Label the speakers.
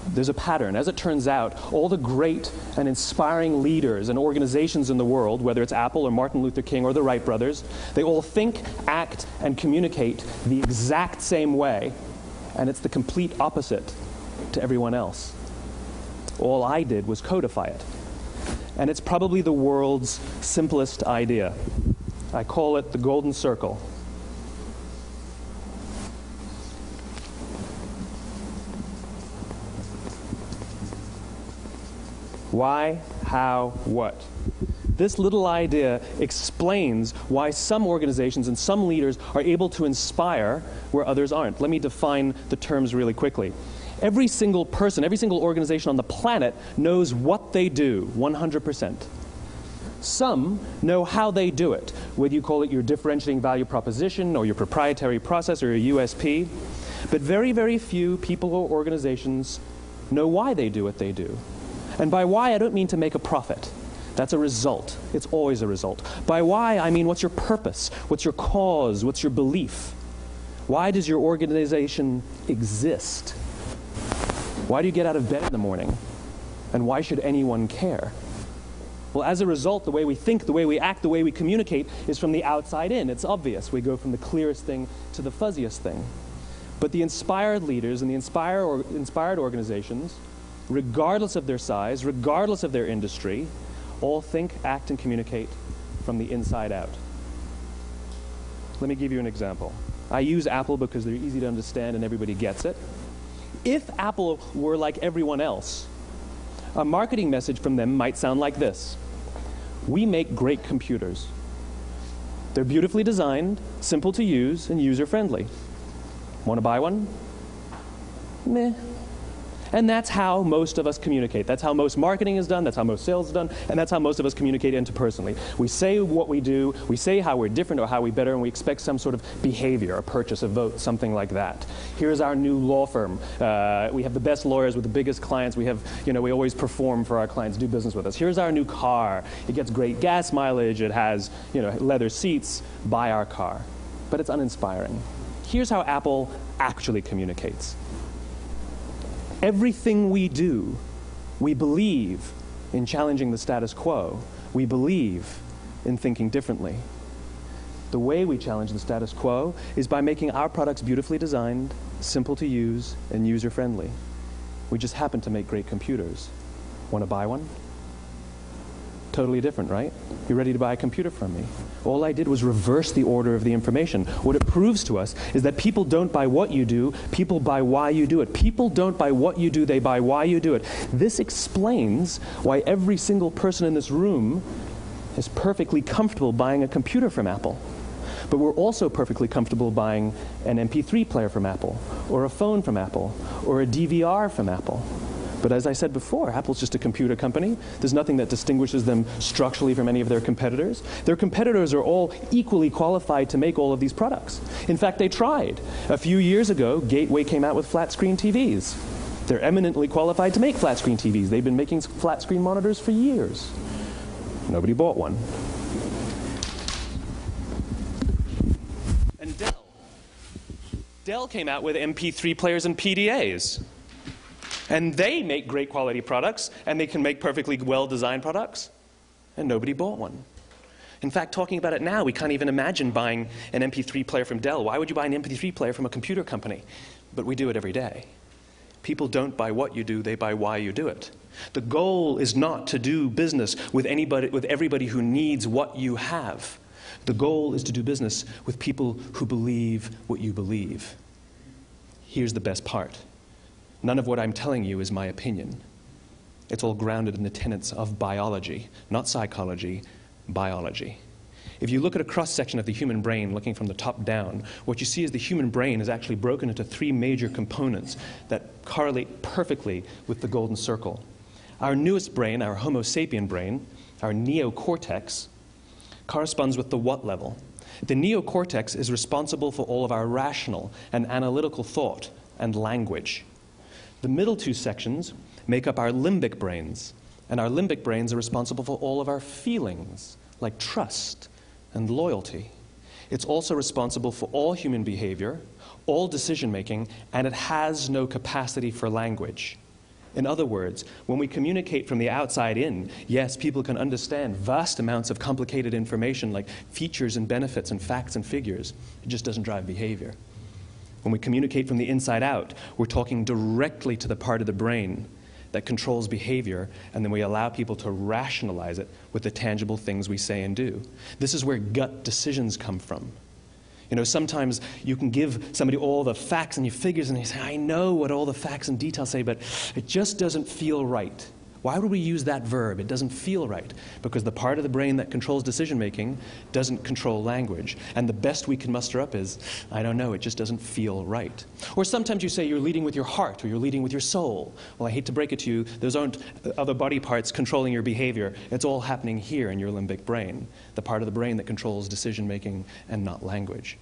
Speaker 1: There's a pattern. As it turns out, all the great and inspiring leaders and organizations in the world, whether it's Apple or Martin Luther King or the Wright brothers, they all think, act, and communicate the exact same way, and it's the complete opposite to everyone else. All I did was codify it. And it's probably the world's simplest idea. I call it the golden circle. Why, how, what? This little idea explains why some organizations and some leaders are able to inspire where others aren't. Let me define the terms really quickly. Every single person, every single organization on the planet knows what they do, 100%. Some know how they do it, whether you call it your differentiating value proposition or your proprietary process or your USP. But very, very few people or organizations know why they do what they do. And by why, I don't mean to make a profit. That's a result. It's always a result. By why, I mean what's your purpose? What's your cause? What's your belief? Why does your organization exist? Why do you get out of bed in the morning? And why should anyone care? Well, as a result, the way we think, the way we act, the way we communicate is from the outside in. It's obvious. We go from the clearest thing to the fuzziest thing. But the inspired leaders and the inspired organizations, regardless of their size, regardless of their industry, all think, act, and communicate from the inside out. Let me give you an example. I use Apple because they're easy to understand and everybody gets it. If Apple were like everyone else, a marketing message from them might sound like this. We make great computers. They're beautifully designed, simple to use, and user-friendly. Want to buy one? Meh. And that's how most of us communicate. That's how most marketing is done, that's how most sales is done, and that's how most of us communicate interpersonally. We say what we do, we say how we're different or how we're better, and we expect some sort of behavior, a purchase, a vote, something like that. Here's our new law firm. We have the best lawyers with the biggest clients. We have, we always perform for our clients, do business with us. Here's our new car. It gets great gas mileage. It has, leather seats. Buy our car. But it's uninspiring. Here's how Apple actually communicates. Everything we do, we believe in challenging the status quo. We believe in thinking differently. The way we challenge the status quo is by making our products beautifully designed, simple to use, and user-friendly. We just happen to make great computers. Want to buy one? Totally different, right? You're ready to buy a computer from me. All I did was reverse the order of the information. What it proves to us is that people don't buy what you do, people buy why you do it. People don't buy what you do, they buy why you do it. This explains why every single person in this room is perfectly comfortable buying a computer from Apple. But we're also perfectly comfortable buying an MP3 player from Apple, or a phone from Apple, or a DVR from Apple. But as I said before, Apple's just a computer company. There's nothing that distinguishes them structurally from any of their competitors. Their competitors are all equally qualified to make all of these products. In fact, they tried. A few years ago, Gateway came out with flat-screen TVs. They're eminently qualified to make flat-screen TVs. They've been making flat-screen monitors for years. Nobody bought one. And Dell came out with MP3 players and PDAs. And they make great quality products, and they can make perfectly well-designed products, and nobody bought one. In fact, talking about it now, we can't even imagine buying an MP3 player from Dell. Why would you buy an MP3 player from a computer company? But we do it every day. People don't buy what you do, they buy why you do it. The goal is not to do business with everybody who needs what you have. The goal is to do business with people who believe what you believe. Here's the best part. None of what I'm telling you is my opinion. It's all grounded in the tenets of biology, not psychology, biology. If you look at a cross-section of the human brain, looking from the top down, what you see is the human brain is actually broken into three major components that correlate perfectly with the golden circle. Our newest brain, our Homo sapien brain, our neocortex, corresponds with the what level. The neocortex is responsible for all of our rational and analytical thought and language. The middle two sections make up our limbic brains, and our limbic brains are responsible for all of our feelings, like trust and loyalty. It's also responsible for all human behavior, all decision-making, and it has no capacity for language. In other words, when we communicate from the outside in, yes, people can understand vast amounts of complicated information like features and benefits and facts and figures. It just doesn't drive behavior. When we communicate from the inside out, we're talking directly to the part of the brain that controls behavior, and then we allow people to rationalize it with the tangible things we say and do. This is where gut decisions come from. You know, sometimes you can give somebody all the facts and your figures and they say, I know what all the facts and details say, but it just doesn't feel right. Why would we use that verb? It doesn't feel right. Because the part of the brain that controls decision-making doesn't control language. And the best we can muster up is, I don't know, it just doesn't feel right. Or sometimes you say you're leading with your heart or you're leading with your soul. Well, I hate to break it to you, those aren't other body parts controlling your behavior. It's all happening here in your limbic brain, the part of the brain that controls decision-making and not language.